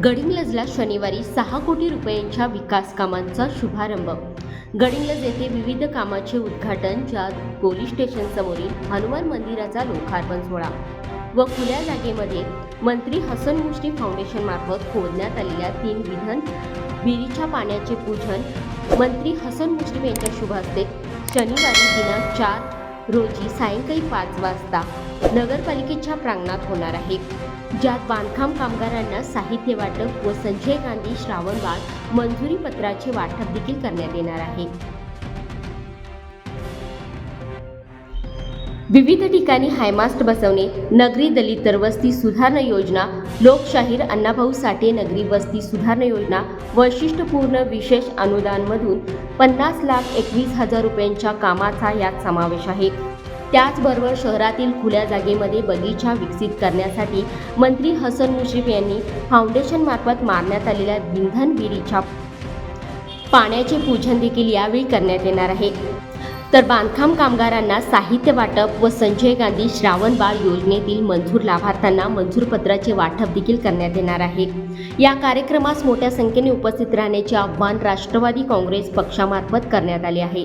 गडिंग्लजला शनिवारी 6 कोटी रुपयांच्या विकास कामांचा शुभारंभ. गडिंग्लज येथे विविध कामाचे उद्घाटन, ज्यात पोलीस स्टेशन समोरील हनुमान मंदिराचा लोकार्पण सोहळा व खुल्या जागेमध्ये मंत्री हसन मुश्रीफ फाउंडेशन मार्फत खोदण्यात आलेल्या 3 विधन विहिरीच्या पाण्याचे पूजन मंत्री हसन मुश्रीफ यांच्या शुभ हस्ते शनिवारी दिनांक 4 रोजी सायंकाळी 5 वाजता नगरपालिकेच्या प्रांगणात होणार आहे, ज्यात बांधकाम कामगारांना साहित्य वाटप व संजय गांधी श्रावणबाळ मंजुरी पत्राचे वाटप देखील करण्यात येणार आहे. विविध ठिकाणी हायमास्ट बसवणे, नगरी दलित दरवस्ती सुधारणा योजना, लोकशाहीर अण्णाभाऊ साठे नगरी वस्ती सुधारणा योजना, वैशिष्ट्यपूर्ण विशेष अनुदानमधून 50,21,000 रुपयांच्या कामाचा यात समावेश आहे. त्याचबरोबर शहरातील खुल्या जागेमध्ये बगीचा विकसित करण्यासाठी मंत्री हसन मुश्रीफ यांनी फाउंडेशनमार्फत मारण्यात आलेल्या विंधन विहिरीच्या पाण्याचे पूजन देखील यावेळी करण्यात येणार आहे. तर बांधकाम कामगारांना साहित्य वाटप व संजय गांधी श्रावणबाळ योजनेतील मंजूर लाभार्थ्यांना मंजूर पत्राचे वाटप देखील करण्यात येणार आहे. या कार्यक्रमास मोठ्या संख्येने उपस्थित राहण्याचे आवाहन राष्ट्रवादी काँग्रेस पक्षामार्फत करण्यात आले आहे.